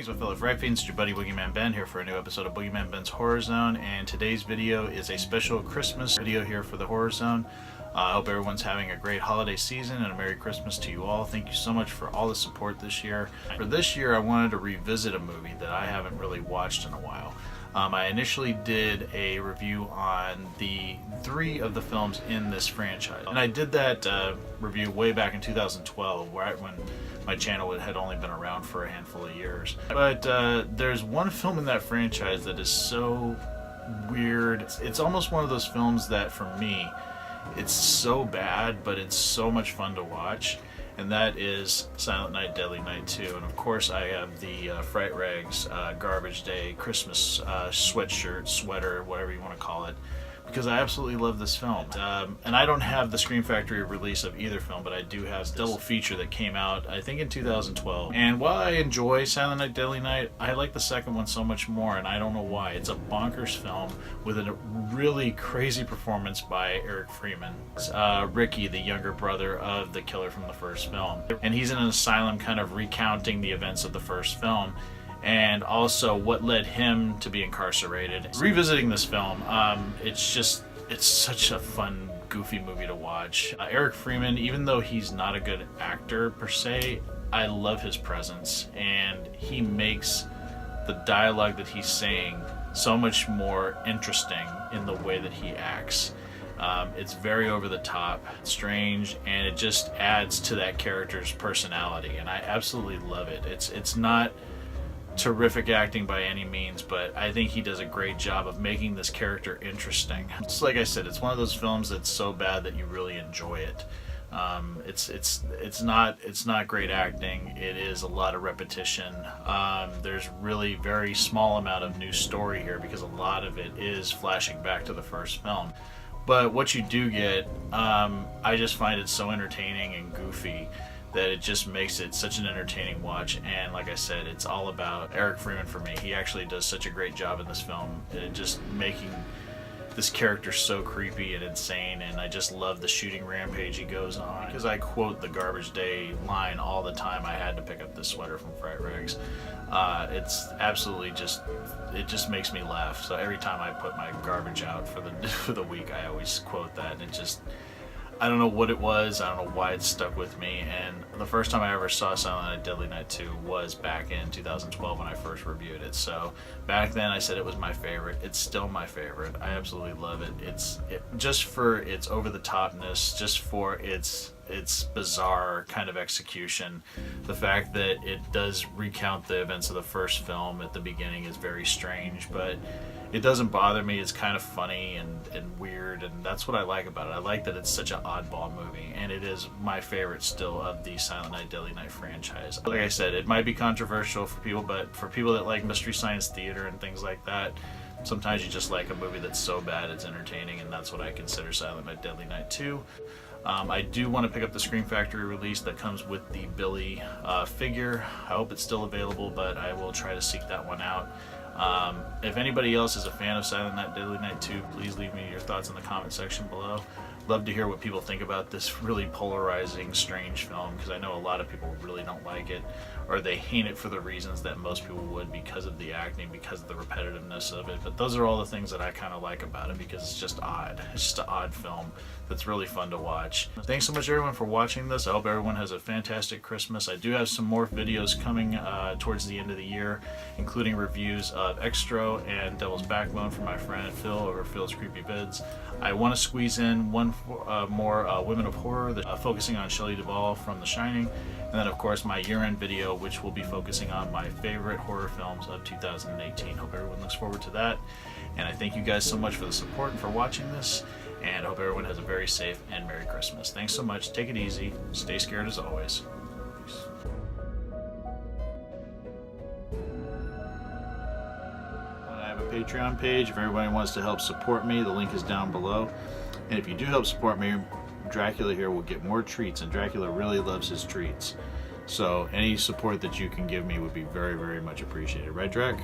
Greetings, my fellow Fright Fiends. It's your buddy Boogeyman Ben here for a new episode of Boogeyman Ben's Horror Zone, and today's video is a special Christmas video here for the Horror Zone. I hope everyone's having a great holiday season and a Merry Christmas to you all. Thank you so much for all the support this year. For this year, I wanted to revisit a movie that I haven't really watched in a while. I initially did a review on the 3 of the films in this franchise, and I did that review way back in 2012, right when my channel had only been around for a handful of years. But there's one film in that franchise that is so weird. It's almost one of those films that, for me, it's so bad, but it's so much fun to watch. And that is Silent Night, Deadly Night 2. And of course I have the Fright Rags Garbage Day Christmas sweatshirt, sweater, whatever you want to call it, because I absolutely love this film. And I don't have the Scream Factory release of either film, but I do have this double feature that came out, I think, in 2012. And while I enjoy Silent Night, Deadly Night, I like the second one so much more, and I don't know why. It's a bonkers film with a really crazy performance by Eric Freeman. Ricky, the younger brother of the killer from the first film. And he's in an asylum kind of recounting the events of the first film, and also what led him to be incarcerated. Revisiting this film, it's such a fun, goofy movie to watch. Eric Freeman, even though he's not a good actor per se, I love his presence, and he makes the dialogue that he's saying so much more interesting in the way that he acts. It's very over the top, strange, and it just adds to that character's personality, and I absolutely love it. It's not terrific acting by any means, but I think he does a great job of making this character interesting. Just like I said, it's one of those films that's so bad that you really enjoy it. It's not great acting. It is a lot of repetition. There's really very small amount of new story here because a lot of it is flashing back to the first film. But what you do get, I just find it so entertaining and goofy that it just makes it such an entertaining watch. And like I said, it's all about Eric Freeman for me. He actually does such a great job in this film, just making this character so creepy and insane, and I just love the shooting rampage he goes on. Because I quote the Garbage Day line all the time, I had to pick up this sweater from Fright Rags. It's absolutely it just makes me laugh. So every time I put my garbage out for the week, I always quote that, and it just, I don't know what it was, I don't know why it stuck with me. And the first time I ever saw Silent Night, Deadly Night 2 was back in 2012 when I first reviewed it. So back then I said it was my favorite. It's still my favorite. I absolutely love it. Just for its over-the-topness, just for its bizarre kind of execution. The fact that it does recount the events of the first film at the beginning is very strange, but it doesn't bother me. It's kind of funny and weird, and that's what I like about it. I like that it's such an oddball movie, and it is my favorite still of the Silent Night, Deadly Night franchise. Like I said, it might be controversial for people, but for people that like Mystery Science Theater and things like that, sometimes you just like a movie that's so bad it's entertaining, and that's what I consider Silent Night, Deadly Night 2. I do want to pick up the Scream Factory release that comes with the Billy figure. I hope it's still available, but I will try to seek that one out. If anybody else is a fan of Silent Night, Deadly Night 2, please leave me your thoughts in the comment section below. Love to hear what people think about this really polarizing, strange film, because I know a lot of people really don't like it, or they hate it for the reasons that most people would, because of the acting, because of the repetitiveness of it. But those are all the things that I kind of like about it, because it's just odd. It's just an odd film that's really fun to watch. Thanks so much everyone for watching this. I hope everyone has a fantastic Christmas. I do have some more videos coming towards the end of the year, including reviews of Extra and Devil's Backbone from my friend Phil over Phil's Creepy Vids. I want to squeeze in one more Women of Horror, focusing on Shelley Duvall from The Shining, and then of course my year-end video, which will be focusing on my favorite horror films of 2018. Hope everyone looks forward to that, and I thank you guys so much for the support and for watching this, and I hope everyone has a very safe and Merry Christmas. Thanks so much, take it easy, stay scared as always. Peace. I have a Patreon page if everybody wants to help support me. The link is down below. And if you do help support me, Dracula here will get more treats, and Dracula really loves his treats. So any support that you can give me would be very, very much appreciated. Right, Drac?